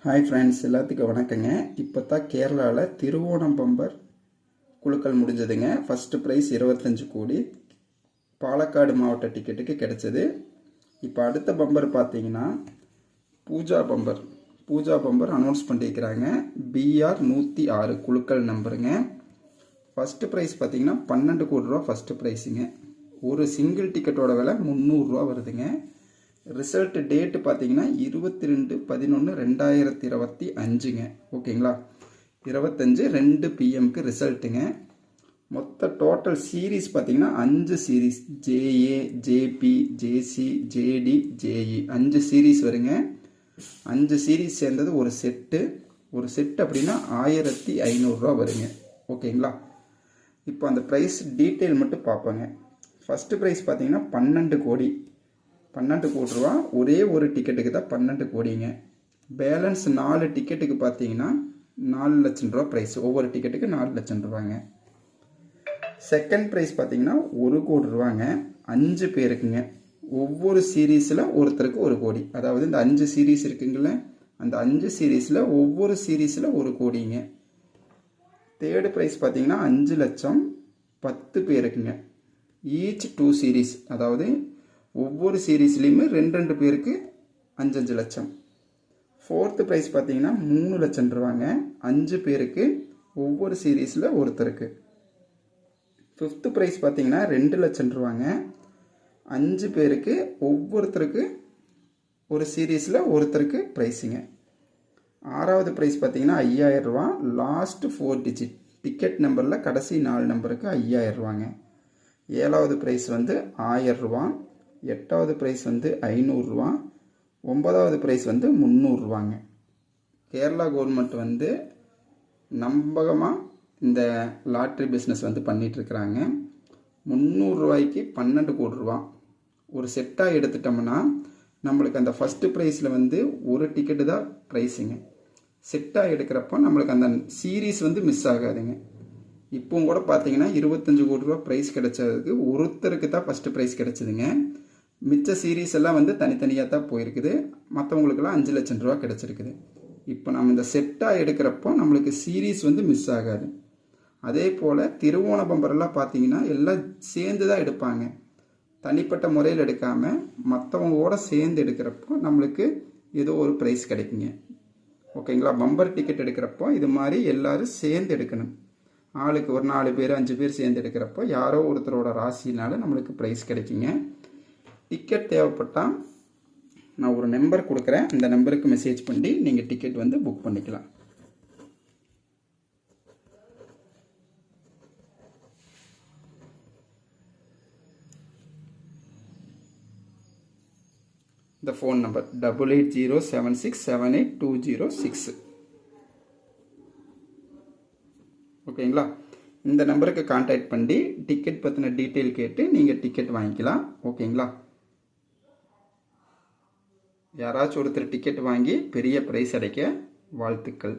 Hi friends, எல்லாத்துக்கும் வணக்கங்க. இப்போ தான் கேரளாவில் திருவோணம் பம்பர் குலுக்கல் முடிஞ்சதுங்க. ஃபஸ்ட்டு ப்ரைஸ் 25 கோடி பாலக்காடு மாவட்ட டிக்கெட்டுக்கு கிடைச்சது. இப்போ அடுத்த பம்பர் பார்த்தீங்கன்னா பூஜா பம்பர் அனௌன்ஸ் பண்ணியிருக்கிறாங்க. BR 106 குலுக்கல் நம்பருங்க. ஃபஸ்ட்டு ப்ரைஸ் பார்த்தீங்கன்னா 12 கோடி ரூபா ஃபஸ்ட்டு ப்ரைஸுங்க. ஒரு சிங்கிள் டிக்கெட்டோட விலை 300 ரூபா வருதுங்க. ரிசல்ட் டேட்டு பார்த்தீங்கன்னா 22/11/2025ங்க. ஓகேங்களா, 25/2 PM ரிசல்ட்டுங்க. மொத்த டோட்டல் சீரீஸ் பார்த்தீங்கன்னா 5 series, JA, JP, JC, JD, JE 5 series வருங்க. 5 சீரீஸ் சேர்ந்தது ஒரு செட்டு. ஒரு செட் அப்படின்னா 1500 ரூபா வருங்க. ஓகேங்களா, இப்போ அந்த ப்ரைஸ் டீட்டெயில் மட்டும் பார்ப்போங்க. ஃபஸ்ட்டு ப்ரைஸ் பார்த்தீங்கன்னா 12 கோடி ரூபா. ஒரே ஒரு டிக்கெட்டுக்கு தான் 12 கோடிங்க. பேலன்ஸ் 4 டிக்கெட்டுக்கு பார்த்தீங்கன்னா 4 லட்சம் ரூபா ப்ரைஸ். ஒவ்வொரு டிக்கெட்டுக்கு 4 லட்சம் ரூபாங்க. செகண்ட் ப்ரைஸ் பார்த்தீங்கன்னா 1 கோடி ரூபாங்க. 5 பேருக்குங்க. ஒவ்வொரு சீரீஸில் ஒருத்தருக்கு 1 கோடி. அதாவது இந்த 5 சீரீஸ் இருக்குங்கள, அந்த 5 சீரீஸில் ஒவ்வொரு சீரீஸில் 1 கோடிங்க. தேர்டு ப்ரைஸ் பார்த்தீங்கன்னா 5 லட்சம் 10 பேருக்குங்க. ஈச் 2 சீரீஸ், அதாவது ஒவ்வொரு சீரீஸ்லேயுமே 2 பேருக்கு 5 லட்சம். ஃபோர்த்து ப்ரைஸ் பார்த்தீங்கன்னா 3 லட்சம் ரூபாங்க. 5 பேருக்கு ஒவ்வொரு சீரீஸில் ஒருத்தருக்கு. ஃபிஃப்த்து ப்ரைஸ் பார்த்தீங்கன்னா 2 லட்சம் ரூபாங்க. 5 பேருக்கு ஒவ்வொருத்தருக்கு ஒரு சீரீஸில் ஒருத்தருக்கு ப்ரைஸுங்க. ஆறாவது ப்ரைஸ் பார்த்தீங்கன்னா 5000 ரூபா. லாஸ்ட்டு 4 டிஜிட் டிக்கெட் நம்பரில் கடைசி 4 நம்பருக்கு 5000 ரூபாங்க. ஏழாவது ப்ரைஸ் வந்து 1000 ரூபா. எட்டாவது ப்ரைஸ் வந்து 500 ரூபா. 9வது ப்ரைஸ் வந்து 300 ரூபாங்க. கேரளா கவர்மெண்ட் வந்து நம்பகமாக இந்த லாட்ரி பிஸ்னஸ் வந்து பண்ணிகிட்ருக்குறாங்க. 300 ரூபாய்க்கு 12 கோடி ரூபா ஒரு செட்டாக எடுத்துட்டோம்னா நம்மளுக்கு அந்த ஃபஸ்ட்டு ப்ரைஸில் வந்து ஒரு டிக்கெட்டு தான் ப்ரைஸுங்க. செட்டாக எடுக்கிறப்போ நம்மளுக்கு அந்த சீரீஸ் வந்து மிஸ் ஆகாதுங்க. இப்போவும் கூட பார்த்தீங்கன்னா 25 கோடி ரூபா ப்ரைஸ் கிடைச்சதுக்கு ஒருத்தருக்கு தான் ஃபஸ்ட்டு ப்ரைஸ் கிடைச்சிதுங்க. மிச்ச சீரீஸ் எல்லாம் வந்து தனித்தனியாக தான் போயிருக்குது. மற்றவங்களுக்கெல்லாம் 5 லட்சம் ரூபா கிடச்சிருக்குது. இப்போ நம்ம இந்த செட்டாக எடுக்கிறப்போ நம்மளுக்கு சீரீஸ் வந்து மிஸ் ஆகாது. அதே போல் திருவோண பம்பரெல்லாம் பார்த்தீங்கன்னா எல்லாம் சேர்ந்து தான் எடுப்பாங்க. தனிப்பட்ட முறையில் எடுக்காமல் மற்றவங்களோட சேர்ந்து எடுக்கிறப்போ நம்மளுக்கு ஏதோ ஒரு ப்ரைஸ் கிடைக்குங்க. ஓகேங்களா, பம்பர் டிக்கெட் எடுக்கிறப்போ இது மாதிரி எல்லோரும் சேர்ந்து எடுக்கணும். ஆளுக்கு ஒரு 4 பேர் 5 பேர் சேர்ந்து எடுக்கிறப்போ யாரோ ஒருத்தரோட ராசினால நம்மளுக்கு ப்ரைஸ் கிடைக்குங்க. டிக்கெட் தேவைப்பட்டால் நான் ஒரு நம்பர் கொடுக்குறேன். அந்த நம்பருக்கு மெசேஜ் பண்ணி நீங்கள் டிக்கெட் வந்து புக் பண்ணிக்கலாம். இந்த ஃபோன் நம்பர் 8807678206. ஓகேங்களா, இந்த நம்பருக்கு கான்டாக்ட் பண்ணி டிக்கெட் பற்றின டீட்டெயில் கேட்டு நீங்கள் டிக்கெட் வாங்கிக்கலாம். ஓகேங்களா, யாராச்சும் ஒருத்தர் டிக்கெட் வாங்கி பெரிய ப்ரைஸ் அடைக்க வாழ்த்துக்கள்.